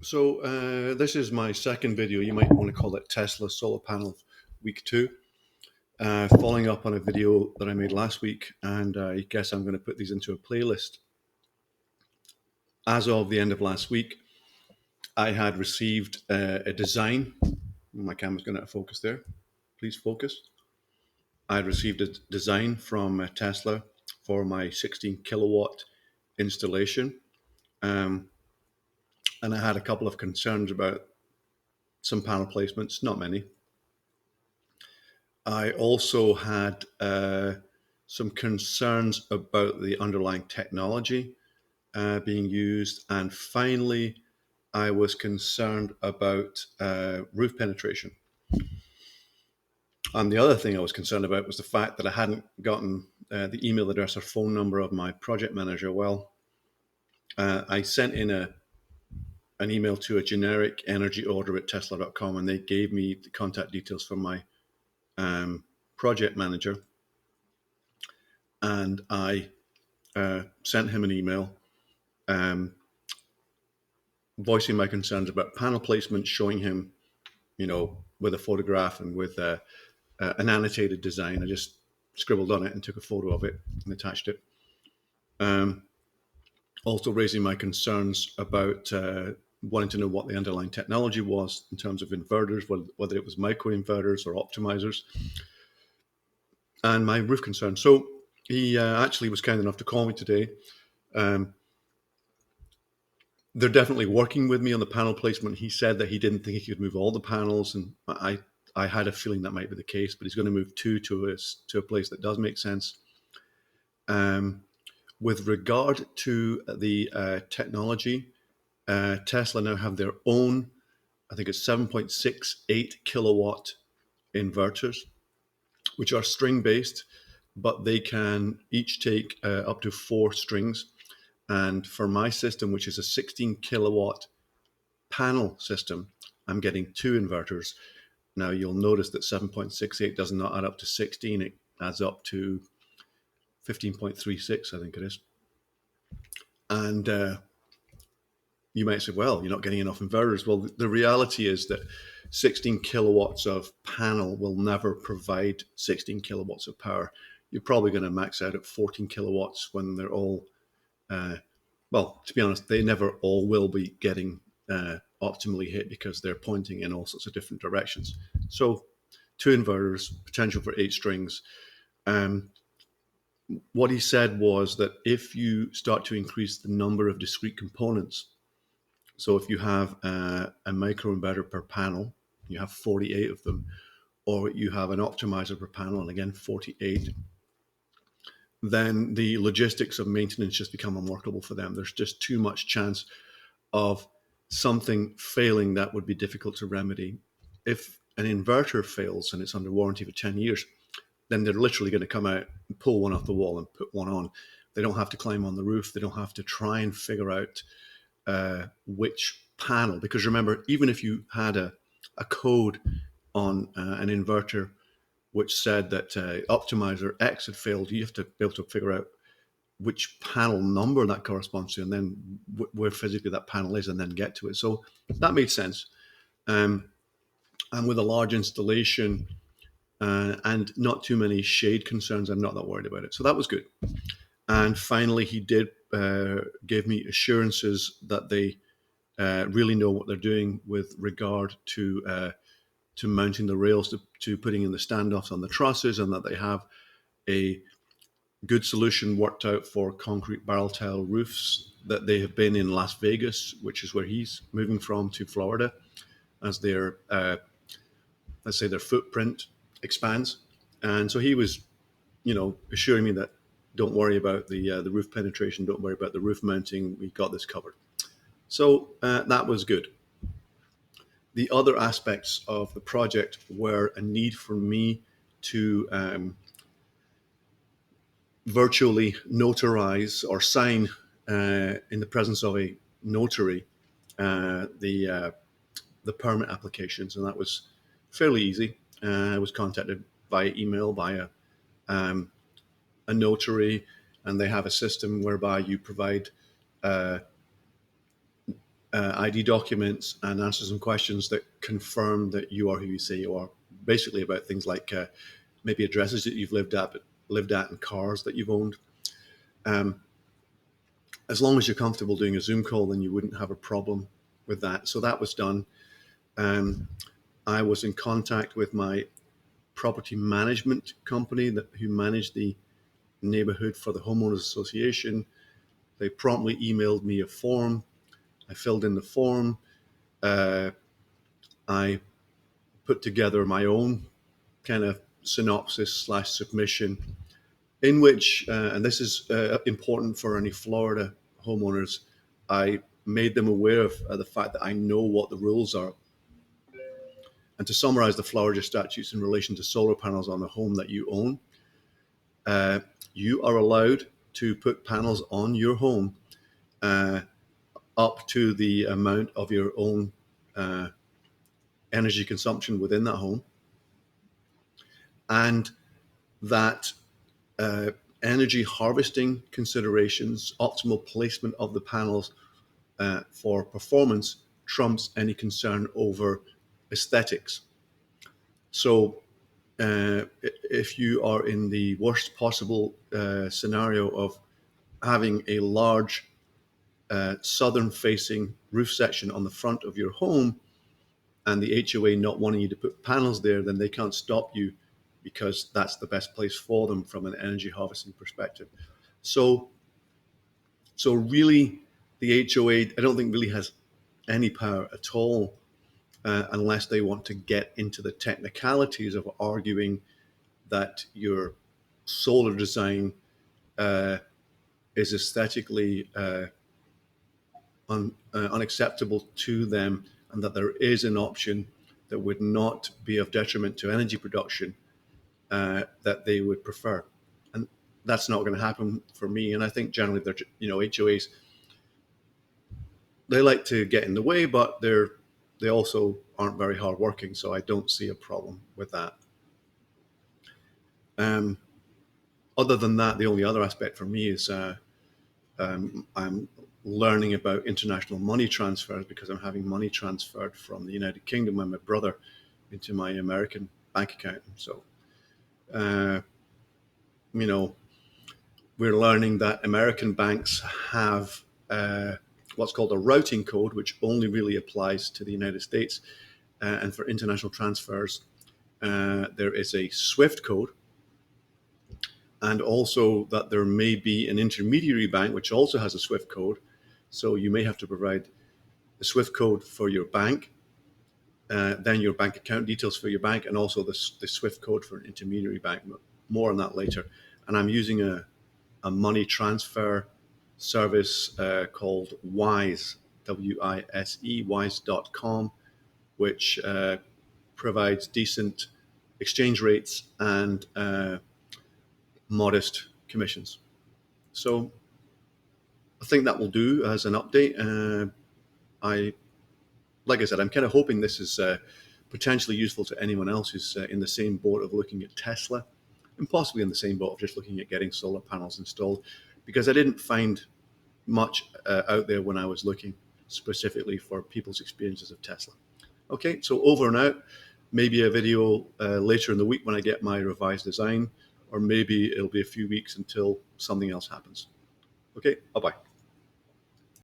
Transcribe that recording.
This is my second video. You might want to call it Tesla Solar Panel Week 2. Following up on a video that I made last week, and I guess I'm going to put these into a playlist. As of the end of last week, I had received a design. My camera's going to focus there. Please focus. I had received a design from Tesla for my 16 kilowatt installation. And I had a couple of concerns about some panel placements, not many. I also had some concerns about the underlying technology being used. And finally, I was concerned about roof penetration. And the other thing I was concerned about was the fact that I hadn't gotten the email address or phone number of my project manager. Well, I sent in an email to a generic energy order at tesla.com, and they gave me the contact details for my project manager. And I sent him an email voicing my concerns about panel placement, showing him, with a photograph and with an annotated design. I just scribbled on it and took a photo of it and attached it. Also raising my concerns about wanting to know what the underlying technology was in terms of inverters, whether it was microinverters or optimizers, and my roof concern. So he actually was kind enough to call me today. They're definitely working with me on the panel placement. He said that he didn't think he could move all the panels, and I had a feeling that might be the case, but he's going to move two to a place that does make sense. With regard to the technology, Tesla now have their own, I think it's 7.68 kilowatt inverters, which are string based, but they can each take up to 4 strings. And for my system, which is a 16 kilowatt panel system, I'm getting 2 inverters. Now you'll notice that 7.68 does not add up to 16. It adds up to 15.36, I think it is. And you might say, well, you're not getting enough inverters. Well, the reality is that 16 kilowatts of panel will never provide 16 kilowatts of power. You're probably going to max out at 14 kilowatts when they're all, well, to be honest, they never all will be getting optimally hit because they're pointing in all sorts of different directions. So 2 inverters, potential for 8 strings. What he said was that if you start to increase the number of discrete components, so if you have a microinverter per panel, you have 48 of them, or you have an optimizer per panel, and again, 48, then the logistics of maintenance just become unworkable for them. There's just too much chance of something failing that would be difficult to remedy. If an inverter fails and it's under warranty for 10 years, then they're literally going to come out and pull one off the wall and put one on. They don't have to climb on the roof. They don't have to try and figure out which panel. Because remember, even if you had a code on an inverter which said that optimizer X had failed, you have to be able to figure out which panel number that corresponds to, and then where physically that panel is, and then get to it. So that made sense. And with a large installation and not too many shade concerns, I'm not that worried about it. So that was good. And finally, he did give me assurances that they really know what they're doing with regard to mounting the rails, to putting in the standoffs on the trusses, and that they have a good solution worked out for concrete barrel tile roofs, that they have been in Las Vegas, which is where he's moving from, to Florida, as their, let's say, their footprint expands. And so he was, assuring me that don't worry about the roof penetration, don't worry about the roof mounting, we got this covered. So that was good. The other aspects of the project were a need for me to virtually notarize or sign in the presence of a notary the permit applications, and that was fairly easy. I was contacted via email by a notary, and they have a system whereby you provide ID documents and answer some questions that confirm that you are who you say you are. Basically about things like maybe addresses that you've lived at and cars that you've owned. As long as you're comfortable doing a Zoom call, then you wouldn't have a problem with that. So that was done. I was in contact with my property management company who managed the neighborhood for the homeowners association. They promptly emailed me a form. I filled in the form. I put together my own kind of synopsis / submission in which, and this is important for any Florida homeowners, I made them aware of the fact that I know what the rules are. And to summarize the Florida statutes in relation to solar panels on the home that you own, you are allowed to put panels on your home up to the amount of your own energy consumption within that home. And that energy harvesting considerations, optimal placement of the panels for performance trumps any concern over aesthetics. So if you are in the worst possible scenario of having a large southern facing roof section on the front of your home and the HOA not wanting you to put panels there, then they can't stop you because that's the best place for them from an energy harvesting perspective. So really the HOA, I don't think really has any power at all unless they want to get into the technicalities of arguing that your solar design is aesthetically unacceptable to them, and that there is an option that would not be of detriment to energy production that they would prefer. And that's not going to happen for me. And I think generally they're, HOAs, they like to get in the way, but they also aren't very hardworking. So I don't see a problem with that. Other than that, the only other aspect for me is I'm learning about international money transfers because I'm having money transferred from the United Kingdom and my brother into my American bank account. So, we're learning that American banks have what's called a routing code, which only really applies to the United States. And for international transfers, there is a SWIFT code. And also that there may be an intermediary bank, which also has a SWIFT code. So you may have to provide the SWIFT code for your bank, then your bank account details for your bank, and also the SWIFT code for an intermediary bank. More on that later. And I'm using a money transfer service called Wise, W-I-S-E, wise.com, which provides decent exchange rates and modest commissions. So I think that will do as an update. Like I said, I'm kind of hoping this is potentially useful to anyone else who's in the same boat of looking at Tesla, and possibly in the same boat of just looking at getting solar panels installed, because I didn't find much out there when I was looking specifically for people's experiences of Tesla. Okay, so over and out. Maybe a video later in the week when I get my revised design, or maybe it'll be a few weeks until something else happens. Okay, bye-bye.